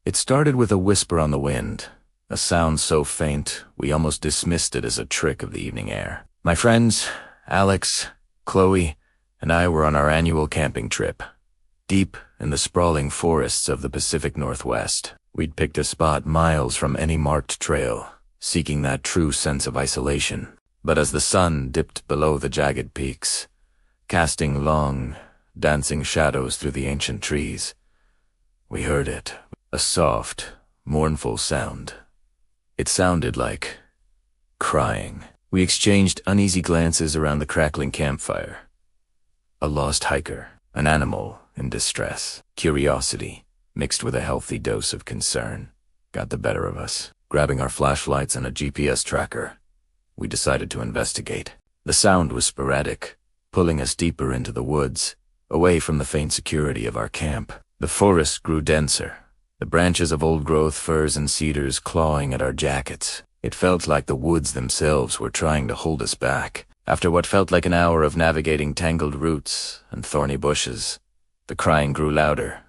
It started with a whisper on the wind, a sound so faint we almost dismissed it as a trick of the evening air. My friends, Alex, Chloe, and I were on our annual camping trip, deep in the sprawling forests of the Pacific Northwest. We'd picked a spot miles from any marked trail, seeking that true sense of isolation. But as the sun dipped below the jagged peaks, casting long, dancing shadows through the ancient trees, we heard it, a soft, mournful sound. It sounded like crying. We exchanged uneasy glances around the crackling campfire. A lost hiker, an animal in distress. Curiosity, mixed with a healthy dose of concern, got the better of us. Grabbing our flashlights and a GPS tracker, we decided to investigate. The sound was sporadic, pulling us deeper into the woods, away from the faint security of our camp. The forest grew denser, the branches of old-growth firs and cedars clawing at our jackets. It felt like the woods themselves were trying to hold us back. After what felt like an hour of navigating tangled roots and thorny bushes, the crying grew louder,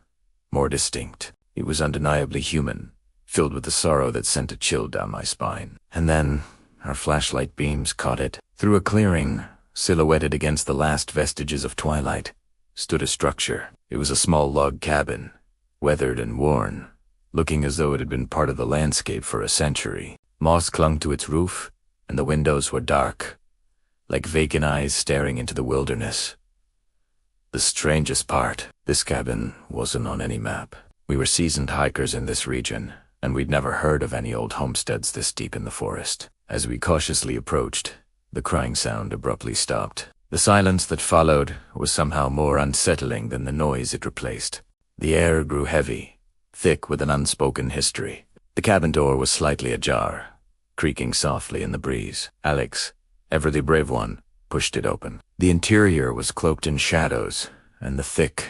more distinct. It was undeniably human, filled with the sorrow that sent a chill down my spine. And then our flashlight beams caught it. Through a clearing, silhouetted against the last vestiges of twilight, stood a structure. It was a small log cabin, weathered and worn, looking as though it had been part of the landscape for a century. Moss clung to its roof, and the windows were dark, like vacant eyes staring into the wilderness. The strangest part, this cabin wasn't on any map. We were seasoned hikers in this region, and we'd never heard of any old homesteads this deep in the forest. As we cautiously approached, the crying sound abruptly stopped. The silence that followed was somehow more unsettling than the noise it replaced. The air grew heavy, thick with an unspoken history. The cabin door was slightly ajar, creaking softly in the breeze. Alex, ever the brave one, pushed it open. The interior was cloaked in shadows and the thick,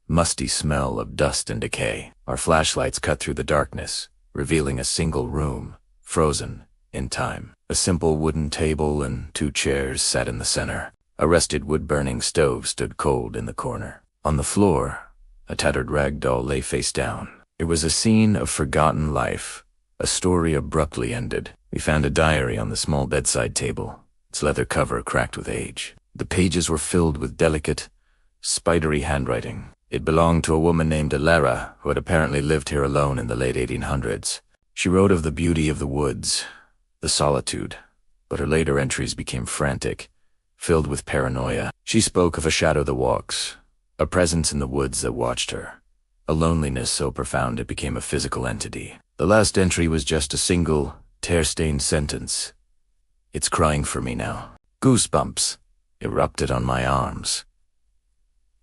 musty smell of dust and decay. Our flashlights cut through the darkness, revealing a single room, frozen in time. A simple wooden table and 2 chairs sat in the center. A rusted wood-burning stove stood cold in the corner. On the floor, a tattered rag doll lay face down. It was a scene of forgotten life, a story abruptly ended. We found a diary on the small bedside table, its leather cover cracked with age. The pages were filled with delicate, spidery handwriting. It belonged to a woman named Alara, who had apparently lived here alone in the late 1800s. She wrote of the beauty of the woods, the solitude, but her later entries became frantic, filled with paranoia. She spoke of a shadow that walks, a presence in the woods that watched her, a loneliness so profound it became a physical entity. The last entry was just a single, tear-stained sentence. "It's crying for me now." Goosebumps erupted on my arms.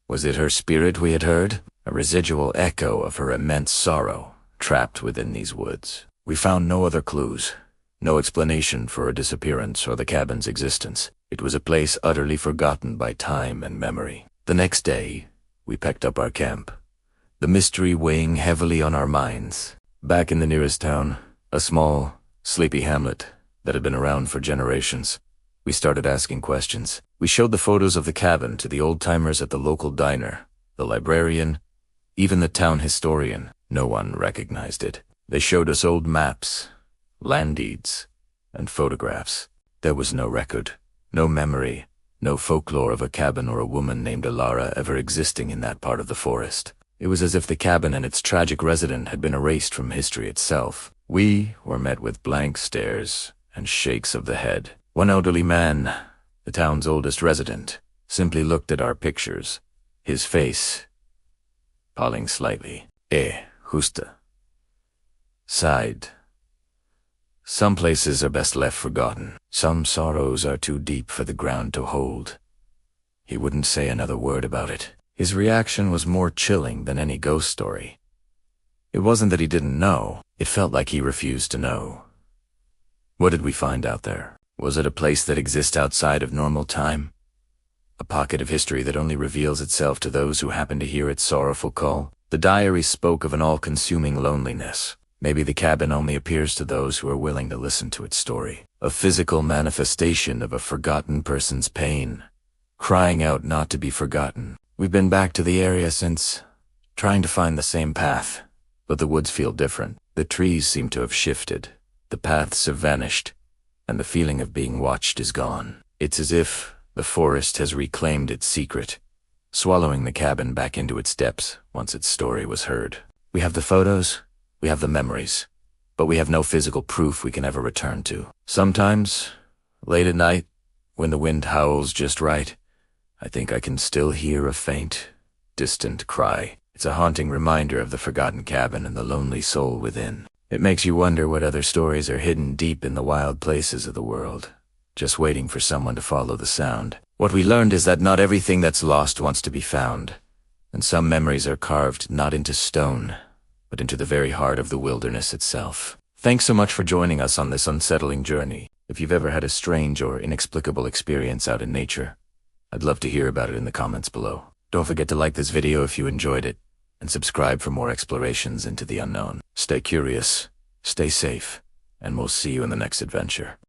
Was it her spirit we had heard? A residual echo of her immense sorrow, trapped within these woods. We found no other clues, no explanation for her disappearance or the cabin's existence. It was a place utterly forgotten by time and memory. The next day, we packed up our camp, the mystery weighing heavily on our minds. Back in the nearest town, a small, sleepy hamlet that had been around for generations, we started asking questions. We showed the photos of the cabin to the old-timers at the local diner, the librarian, even the town historian. No one recognized it. They showed us old maps, land deeds, and photographs. There was no record, no memory, no folklore of a cabin or a woman named Alara ever existing in that part of the forest. It was as if the cabin and its tragic resident had been erased from history itself. We were met with blank stares and shakes of the head. One elderly man, the town's oldest resident, simply looked at our pictures, his face falling slightly. Justa. Sighed. Some places are best left forgotten. Some sorrows are too deep for the ground to hold. He wouldn't say another word about it. His reaction was more chilling than any ghost story. It wasn't that he didn't know. It felt like he refused to know. What did we find out there? Was it a place that exists outside of normal time? A pocket of history that only reveals itself to those who happen to hear its sorrowful call? The diary spoke of an all-consuming loneliness. Maybe the cabin only appears to those who are willing to listen to its story. A physical manifestation of a forgotten person's pain, crying out not to be forgotten. We've been back to the area since, trying to find the same path, But the woods feel different. The trees seem to have shifted. The paths have vanished, and the feeling of being watched is gone. It's as if the forest has reclaimed its secret, swallowing the cabin back into its depths once its story was heard. We have the photos, we have the memories, but we have no physical proof we can ever return to. Sometimes, late at night, when the wind howls just right, I think I can still hear a faint, distant cry. It's a haunting reminder of the forgotten cabin and the lonely soul within. It makes you wonder what other stories are hidden deep in the wild places of the world, just waiting for someone to follow the sound. What we learned is that not everything that's lost wants to be found, and some memories are carved not into stone, but into the very heart of the wilderness itself. Thanks so much for joining us on this unsettling journey. If you've ever had a strange or inexplicable experience out in nature, I'd love to hear about it in the comments below. Don't forget to like this video if you enjoyed it, and subscribe for more explorations into the unknown. Stay curious, stay safe, and we'll see you in the next adventure.